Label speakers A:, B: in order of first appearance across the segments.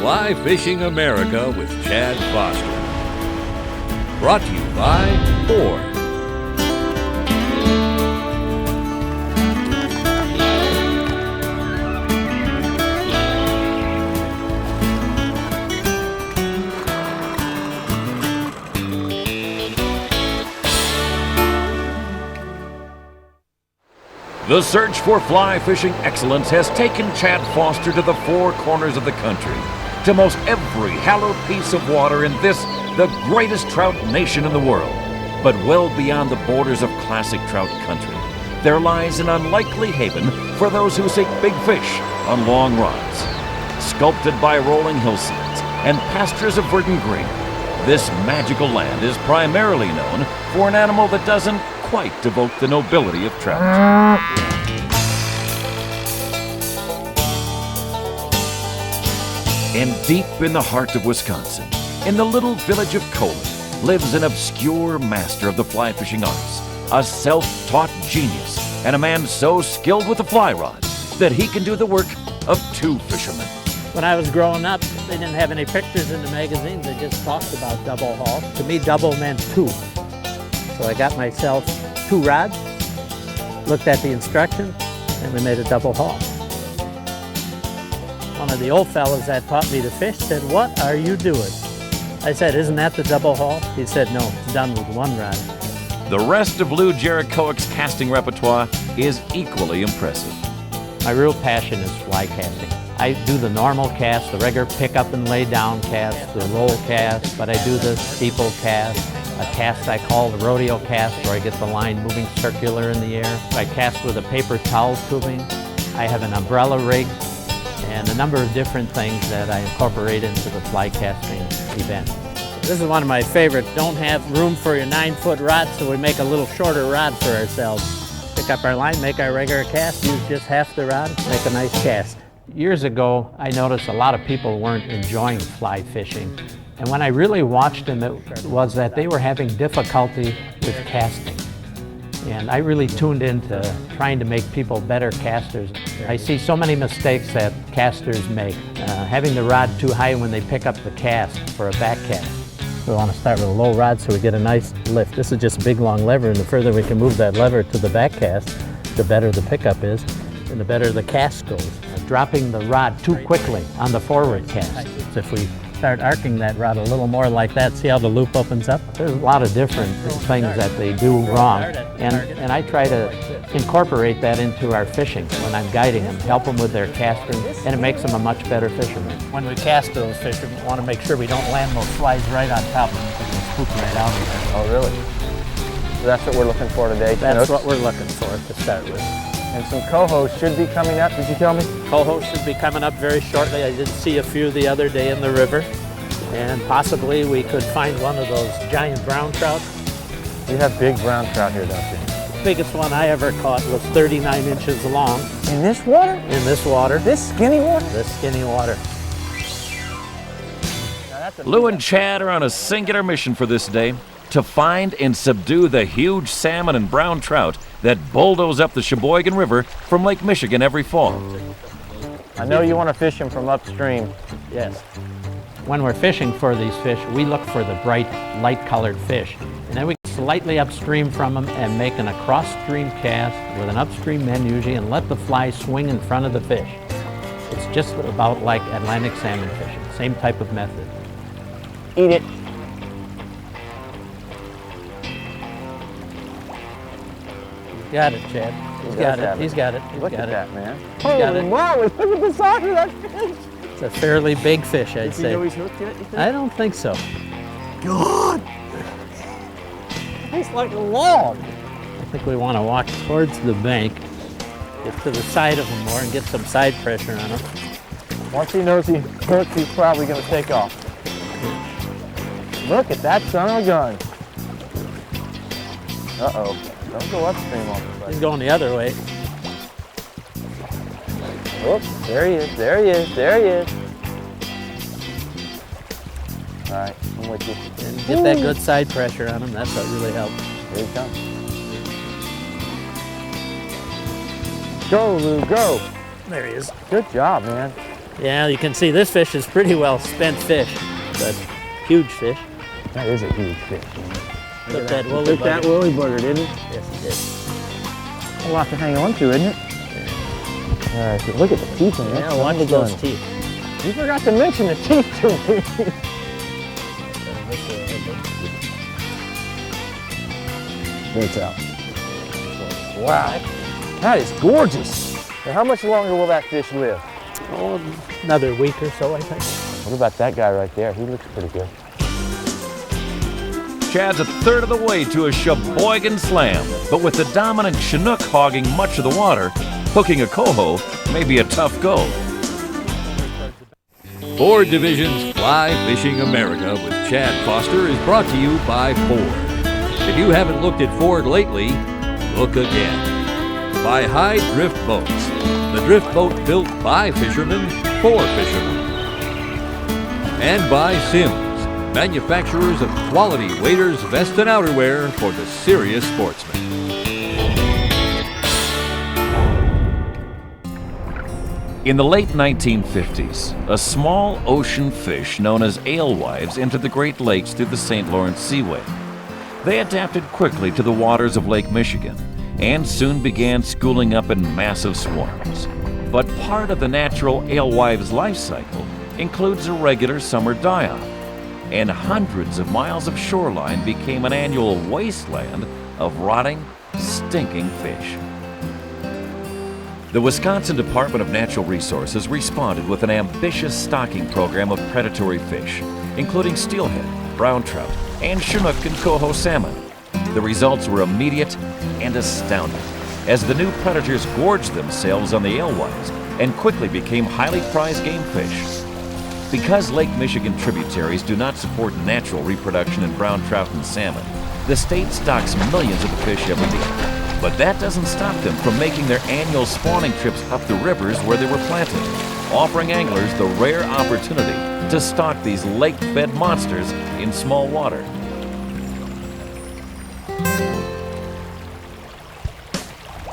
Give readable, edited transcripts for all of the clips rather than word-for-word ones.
A: Fly Fishing America with Chad Foster. Brought to you by Ford. The search for fly fishing excellence has taken Chad Foster to the four corners of the country, to most every hallowed piece of water in this, the greatest trout nation in the world. But well beyond the borders of classic trout country, there lies an unlikely haven for those who seek big fish on long rods. Sculpted by rolling hillsides and pastures of verdant green, this magical land is primarily known for an animal that doesn't quite evoke the nobility of trout. And deep in the heart of Wisconsin, in the little village of Coho, lives an obscure master of the fly fishing arts, a self-taught genius, and a man so skilled with the fly rod that he can do the work of two fishermen.
B: When I was growing up, they didn't have any pictures in the magazines. They just talked about double haul. To me, double meant two. So I got myself two rods, looked at the instructions, and we made a double haul. One of the old fellas that taught me to fish said, "What are you doing?" I said, "Isn't that the double haul?" He said, "No, it's done with one rod."
A: The rest of Lou Jirikowic's casting repertoire is equally impressive.
B: My real passion is fly casting. I do the normal cast, the regular pick up and lay down cast, the roll cast, but I do the steeple cast, a cast I call the rodeo cast, where I get the line moving circular in the air. I cast with a paper towel tubing. I have an umbrella rig and a number of different things that I incorporate into the fly casting event. This is one of my favorites. Don't have room for your 9-foot rod, so we make a little shorter rod for ourselves. Pick up our line, make our regular cast, use just half the rod, make a nice cast. Years ago, I noticed a lot of people weren't enjoying fly fishing. And when I really watched them, it was that they were having difficulty with casting. And I really tuned into trying to make people better casters. I see so many mistakes that casters make. Having the rod too high when they pick up the cast for a back cast. We want to start with a low rod so we get a nice lift. This is just a big long lever, and the further we can move that lever to the back cast, the better the pickup is, and the better the cast goes. Dropping the rod too quickly on the forward cast. So if we start arcing that rod a little more like that, see how the loop opens up? There's a lot of different things that they do wrong, and I try to incorporate that into our fishing when I'm guiding them, help them with their casting, and it makes them a much better fisherman. When we cast those fish, we want to make sure we don't land those flies right on top of them because they spook right out of there.
C: Oh, really? So that's what we're looking for today,
B: That's what we're looking for to start with.
C: And some coho should be coming up, did you tell me?
B: Coho should be coming up very shortly. I did see a few the other day in the river. And possibly we could find one of those giant brown trout.
C: You have big brown trout here, don't you?
B: The biggest one I ever caught was 39 inches long.
C: In this water?
B: In this water.
C: This skinny water?
B: This skinny water.
A: Lou and Chad are on a singular mission for this day, to find and subdue the huge salmon and brown trout that bulldoze up the Sheboygan River from Lake Michigan every fall.
C: I know you want to fish them from upstream.
B: Yes. When we're fishing for these fish, we look for the bright, light-colored fish. And then we get slightly upstream from them and make an across-stream cast with an upstream men usually and let the fly swing in front of the fish. It's just about like Atlantic salmon fishing, same type of method.
C: Eat it.
B: Got it, Chad. He's got it. He's got it.
C: Look at that, man.
B: Holy
C: moly, look at the size of that fish.
B: It's a fairly big fish, I'd say.
C: Do you know he's hooked yet, you think?
B: I don't think so.
C: God! He's like a log.
B: I think we want to walk towards the bank, get to the side of him more and get some side pressure on him.
C: Once he knows he's hooked, he's probably going to take off. Look at that son of a gun. Uh-oh. Don't go upstream on the
B: He's going the other way.
C: Oh, there he is, there he is, there he is. All right, I'm with you.
B: And get that good side pressure on him. That's what really helps.
C: Here he comes. Go, Lou, go.
B: There he is.
C: Good job, man.
B: Yeah, you can see this fish is pretty well spent fish, but huge fish.
C: That is a huge fish.
B: Took that woolly
C: Took that
B: bugger.
C: woolly bugger, didn't it?
B: Yes, it did.
C: A lot to hang on to, isn't it? All right, so look at the teeth in that.
B: Yeah, watch those teeth.
C: You forgot to mention the teeth to me. It's out. Wow, that is gorgeous. Now, how much longer will that fish live?
B: Oh, another week or so, I think.
C: What about that guy right there? He looks pretty good.
A: Chad's a third of the way to a Sheboygan slam, but with the dominant Chinook hogging much of the water, hooking a Coho may be a tough go.
D: Ford Division's Fly Fishing America with Chad Foster is brought to you by Ford. If you haven't looked at Ford lately, look again. By High Drift Boats, the drift boat built by fishermen for fishermen. And by Sims, manufacturers of quality waders, vests, and outerwear for the serious sportsman.
A: In the late 1950s, a small ocean fish known as alewives entered the Great Lakes through the St. Lawrence Seaway. They adapted quickly to the waters of Lake Michigan and soon began schooling up in massive swarms. But part of the natural alewives' life cycle includes a regular summer die-off, and hundreds of miles of shoreline became an annual wasteland of rotting, stinking fish. The Wisconsin Department of Natural Resources responded with an ambitious stocking program of predatory fish, including steelhead, brown trout, and Chinook and Coho salmon. The results were immediate and astounding, as the new predators gorged themselves on the alewives and quickly became highly prized game fish. Because Lake Michigan tributaries do not support natural reproduction in brown trout and salmon, the state stocks millions of the fish every year. But that doesn't stop them from making their annual spawning trips up the rivers where they were planted, offering anglers the rare opportunity to stock these lake bed monsters in small water.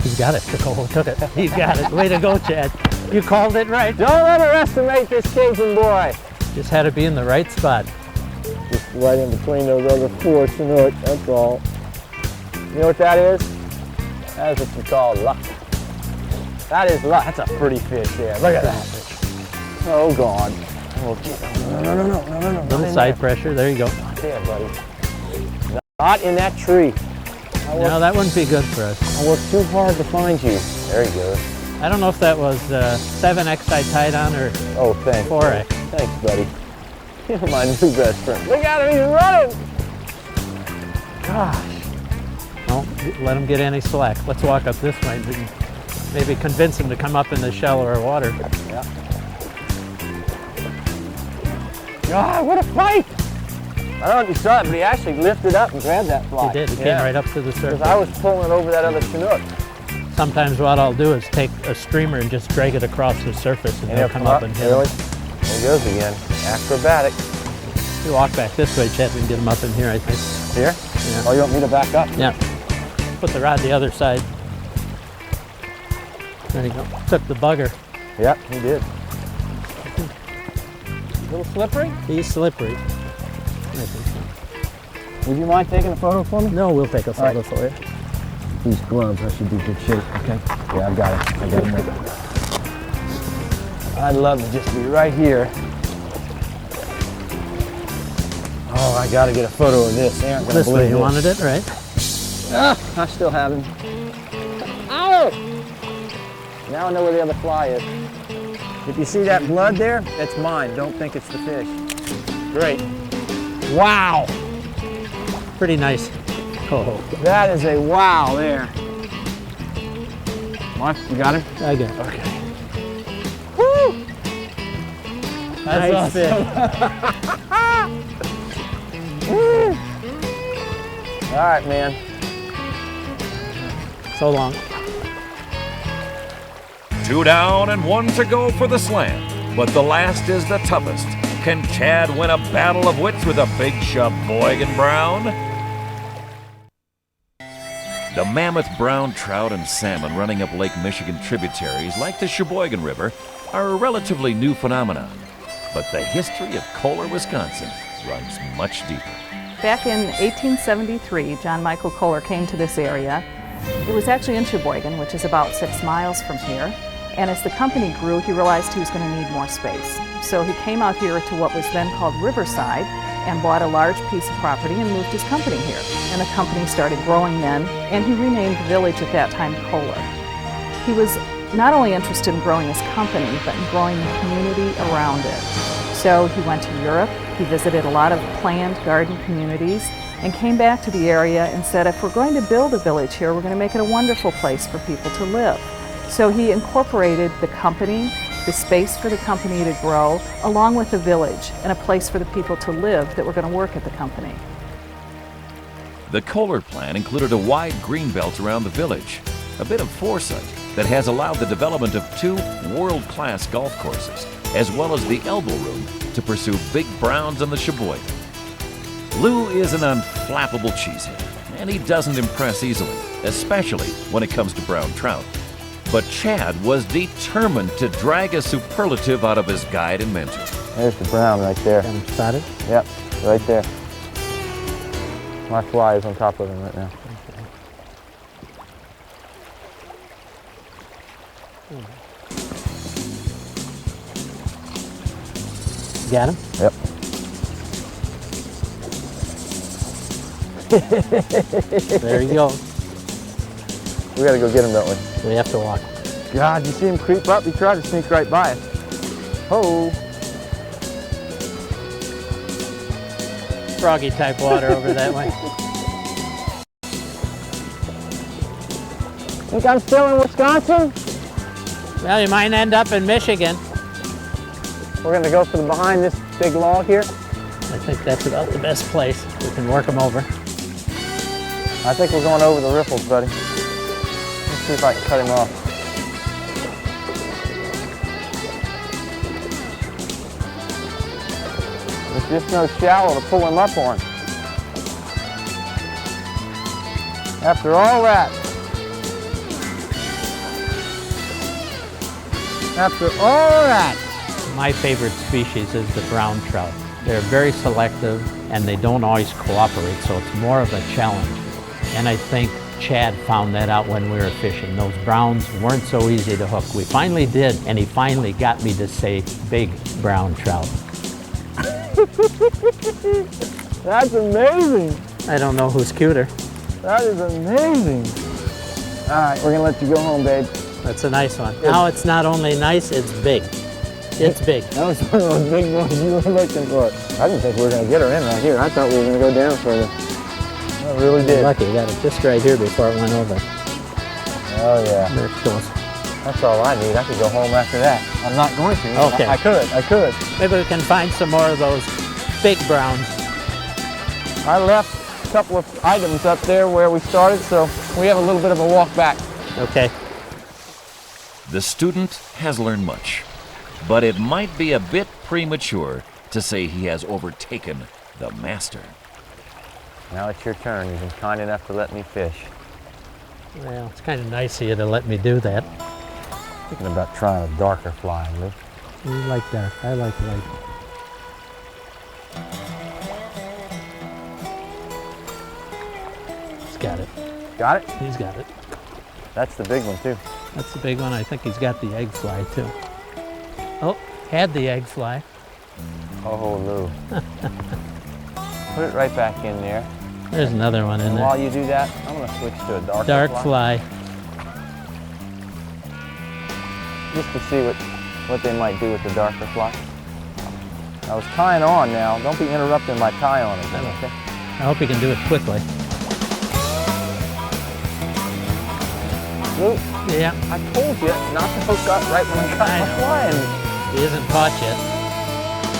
B: He's got it. Coho took it. He's got it. Way to go, Chad. You called it right.
C: Don't underestimate this Cajun boy.
B: Just had to be in the right spot.
C: Just right in between those other four Chinook, that's all. You know what that is? That is what you call luck. That is luck. That's a pretty fish there. Look at that. Oh, God. No.
B: Little side pressure. There you go.
C: Not there, buddy. Not in that tree.
B: No, that wouldn't be good for us.
C: I worked too hard to find you. There he goes.
B: I don't know if that was 7X I tied on or
C: Oh, thanks.
B: 4X.
C: Thanks, buddy. You're my new best friend. Look at him, he's running. Gosh.
B: Don't let him get any slack. Let's walk up this way and maybe convince him to come up in the shallower water.
C: Yeah. God, what a fight! I don't know if you saw it, but he actually lifted up and grabbed that fly.
B: He did. He came right up to the surface.
C: Because I was pulling over that other Chinook.
B: Sometimes what I'll do is take a streamer and just drag it across the surface and he'll come up and hit
C: really?
B: him.
C: There he goes again. Acrobatic.
B: You walk back this way, Chad, we can get him up in here, I think.
C: Here?
B: Yeah.
C: Oh, you want me to back up?
B: Yeah. Put the rod the other side. There you go. Took the bugger.
C: Yep, he did. A little slippery?
B: He's slippery. I think so.
C: Would you mind taking a photo for me?
B: No, we'll take a photo
C: right.
B: for you.
C: These gloves, I should be good shape, okay? Yeah, I've got it. I got them. I'd love to just be right here. Oh, I gotta get a photo of this. They aren't gonna
B: This way,
C: believe
B: you
C: this.
B: wanted it, right?
C: Ah, I still have him. Ow! Now I know where the other fly is. If you see that blood there, that's mine. Don't think it's the fish. Great. Wow!
B: Pretty nice. Coho.
C: That is a wow there. Mark, you got him?
B: I got it.
C: Okay. Woo! That's
B: Nice
C: awesome. Woo! All right, man.
B: So long.
A: 2 down and 1 to go for the slam. But the last is the toughest. Can Chad win a battle of wits with a big Sheboygan Brown? The mammoth brown trout and salmon running up Lake Michigan tributaries like the Sheboygan River are a relatively new phenomenon. But the history of Kohler, Wisconsin runs much deeper.
E: Back in 1873, John Michael Kohler came to this area. It was actually in Sheboygan, which is about 6 miles from here. And as the company grew, he realized he was going to need more space. So he came out here to what was then called Riverside and bought a large piece of property and moved his company here. And the company started growing then, and he renamed the village at that time Kohler. He was not only interested in growing his company, but in growing the community around it. So he went to Europe, he visited a lot of planned garden communities, and came back to the area and said, if we're going to build a village here, we're going to make it a wonderful place for people to live. So he incorporated the company, the space for the company to grow, along with the village, and a place for the people to live that were going to work at the company.
A: The Kohler plan included a wide green belt around the village, a bit of foresight that has allowed the development of 2 world-class golf courses, as well as the elbow room to pursue big browns in the Sheboygan. Lou is an unflappable cheesehead, and he doesn't impress easily, especially when it comes to brown trout. But Chad was determined to drag a superlative out of his guide and mentor.
C: There's the brown right there.
B: Got him spotted?
C: Yep, right there. My fly is on top of him right now.
B: Got him?
C: Yep.
B: There you go.
C: We gotta go get him, don't we?
B: We have to walk.
C: God, you see him creep up? He tried to sneak right by us. Ho!
B: Froggy type water over that way.
C: Think I'm still in Wisconsin?
B: Well, you might end up in Michigan.
C: We're gonna go for the behind this big log here.
B: I think that's about the best place. We can work them over.
C: I think we're going over the riffles, buddy. Let's see if I can cut him off. There's just no shallow to pull him up on. After all that,
B: My favorite species is the brown trout. They're very selective and they don't always cooperate, so it's more of a challenge. And I think Chad found that out when we were fishing. Those browns weren't so easy to hook. We finally did, and he finally got me to say big brown trout.
C: that's amazing.
B: I don't know who's cuter.
C: That is amazing. All right, we're gonna let you go home, babe.
B: That's a nice one. Now it's not only nice, it's big. It's big.
C: That was one of those big ones you were looking for. I didn't think we were gonna get her in right here. I thought we were gonna go down further. I really did.
B: Lucky, got it just right here before it went over.
C: Oh yeah.
B: There it goes.
C: That's all I need. I could go home after that. I'm not going to.
B: Okay.
C: I could.
B: Maybe we can find some more of those big browns.
C: I left a couple of items up there where we started, so we have a little bit of a walk back.
B: Okay.
A: The student has learned much, but it might be a bit premature to say he has overtaken the master.
C: Now it's your turn. You've been kind enough to let me fish.
B: Well, it's kind of nice of you to let me do that.
C: Thinking about trying a darker fly, Lou.
B: You like dark. I like light. He's got it.
C: Got it?
B: He's got it.
C: That's the big one too.
B: That's the big one. I think he's got the egg fly too. Oh, had the egg fly.
C: Oh, Lou. Put it right back in there.
B: There's another one in
C: And
B: there.
C: while you do that, I'm going to switch to a darker
B: Dark fly.
C: Just to see what they might do with the darker fly. I was tying on now. Don't be interrupting my tie on again, okay?
B: I hope you can do it quickly.
C: Lou,
B: Yeah,
C: I told you not to hook up right when I got
B: I
C: my
B: know.
C: fly in.
B: he isn't caught yet.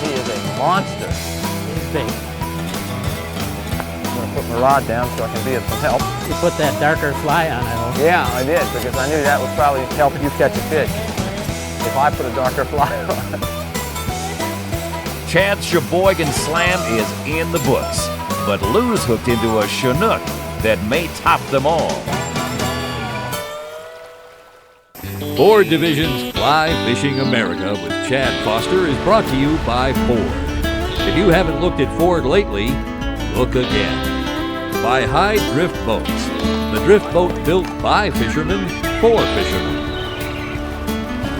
C: He is a monster.
B: He's big.
C: I'm going to put my rod down so I can be of some help.
B: You put that darker fly on, I hope.
C: Yeah, I did, because I knew that would probably help you catch a fish. If I put a darker fly on.
A: Chad's Sheboygan Slam is in the books, but Lou's hooked into a Chinook that may top them all.
D: Ford Division's Fly Fishing America with Chad Foster is brought to you by Ford. If you haven't looked at Ford lately, look again. By High Drift Boats, the drift boat built by fishermen for fishermen.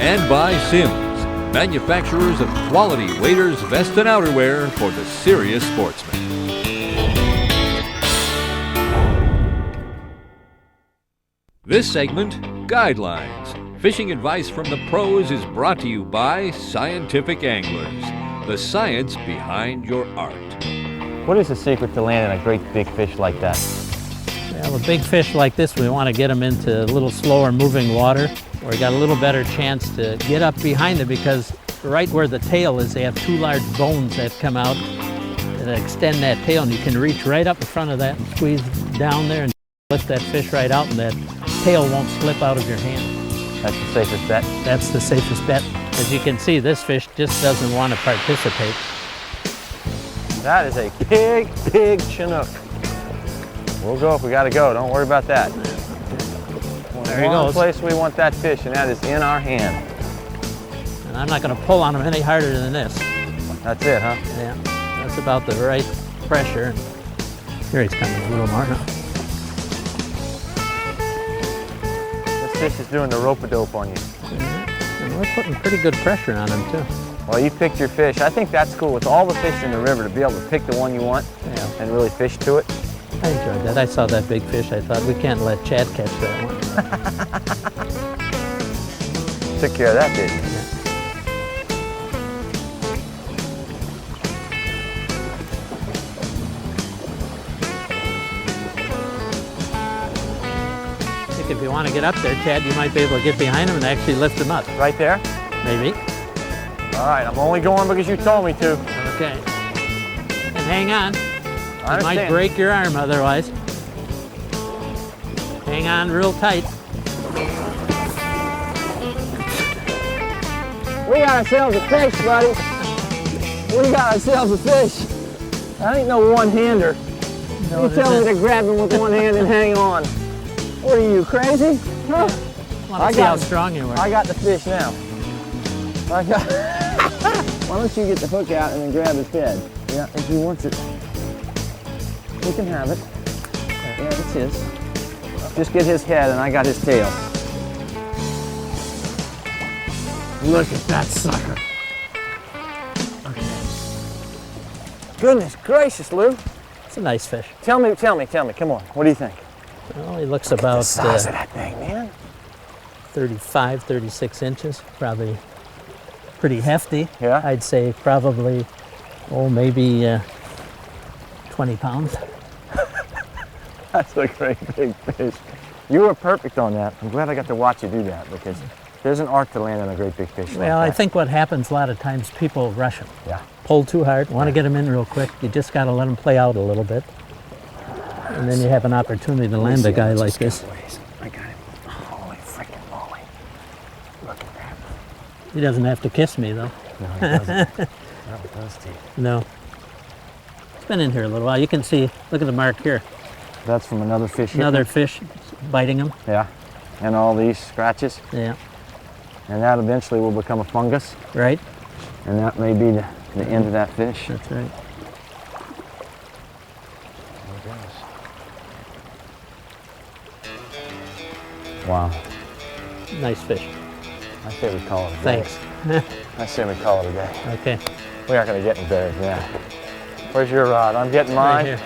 D: And by Sims, manufacturers of quality waders, vests, and outerwear for the serious sportsman. This segment, Guidelines. Fishing advice from the pros is brought to you by Scientific Anglers, the science behind your art.
C: What is the secret to landing a great big fish like that?
B: Well, a big fish like this, we want to get them into a little slower moving water, where we got a little better chance to get up behind it, because right where the tail is, they have two large bones that come out that extend that tail, and you can reach right up in front of that and squeeze down there and lift that fish right out, and that tail won't slip out of your hand.
C: That's the safest bet?
B: That's the safest bet. As you can see, this fish just doesn't want to participate.
C: That is a big, big Chinook. We'll go if we gotta go, don't worry about that.
B: There he
C: One
B: goes.
C: place we want that fish, and that is in our hand.
B: And I'm not going to pull on him any harder than this.
C: That's it, huh?
B: Yeah, that's about the right pressure. Here he's coming a little more now.
C: This fish is doing the rope-a-dope on you.
B: And we're putting pretty good pressure on him too.
C: Well, you picked your fish. I think that's cool. With all the fish in the river, to be able to pick the one you want and really fish to it.
B: I enjoyed that. I saw that big fish. I thought, we can't let Chad catch that one.
C: Took care of that, didn't you?
B: I think if you want to get up there, Chad, you might be able to get behind him and actually lift him up.
C: Right there?
B: Maybe.
C: All right, I'm only going because you told me to.
B: Okay. And hang on.
C: I
B: You might
C: understand.
B: break your arm otherwise. Hang on real tight.
C: We got ourselves a fish, buddy. We got ourselves a fish. That ain't no one-hander.
B: No,
C: You
B: it
C: tell me
B: isn't.
C: to grab him with one hand and hang on. What are you, crazy? Huh?
B: Want
C: I
B: to see
C: got
B: how
C: it.
B: strong you are.
C: I got the fish now. I got. Why don't you get the hook out and then grab his head? Yeah, if he wants it. He can have it. Yeah, it's his. Just get his head and I got his tail. Look at that sucker. Okay. Goodness gracious, Lou.
B: It's a nice fish.
C: Tell me, come on. What do you think?
B: Well, he looks about
C: The size of that thing, man.
B: 35, 36 inches. Probably pretty hefty.
C: Yeah?
B: I'd say probably, maybe 20 pounds.
C: That's a great big fish. You were perfect on that. I'm glad I got to watch you do that, because there's an art to landing a great big fish like
B: Well, I
C: that.
B: think what happens a lot of times, people rush him.
C: Yeah.
B: Pull too hard, want to get him in real quick. You just got to let him play out a little bit. And then you have an opportunity to land a guy like this.
C: I got him. Holy freaking moly. Look at that.
B: He doesn't have to kiss me, though.
C: No, he doesn't. No, does he?
B: No. It's been in here a little while. You can see, look at the mark here.
C: That's from another fish here?
B: Another fish biting him.
C: Yeah. And all these scratches.
B: Yeah,
C: And that eventually will become a fungus.
B: right?
C: And that may be the end of that fish.
B: That's right.
C: Wow.
B: Nice fish.
C: I say we call it a day.
B: Thanks.
C: I say we call it a day.
B: Okay.
C: We aren't going to get embarrassed now. Where's your rod? I'm getting mine.
B: Right here.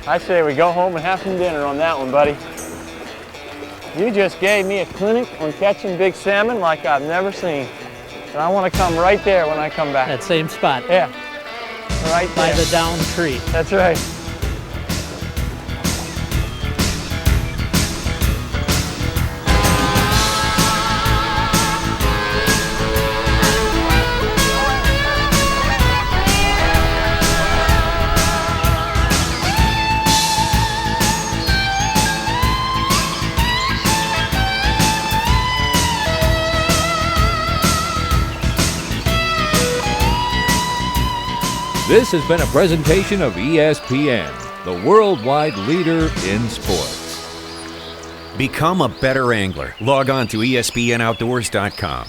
C: I say we go home and have some dinner on that one, buddy. You just gave me a clinic on catching big salmon like I've never seen. And I want to come right there when I come back.
B: That same spot.
C: Yeah, right
B: By
C: there.
B: the down tree.
C: That's right.
D: This has been a presentation of ESPN, the worldwide leader in sports.
F: Become a better angler. Log on to ESPNOutdoors.com.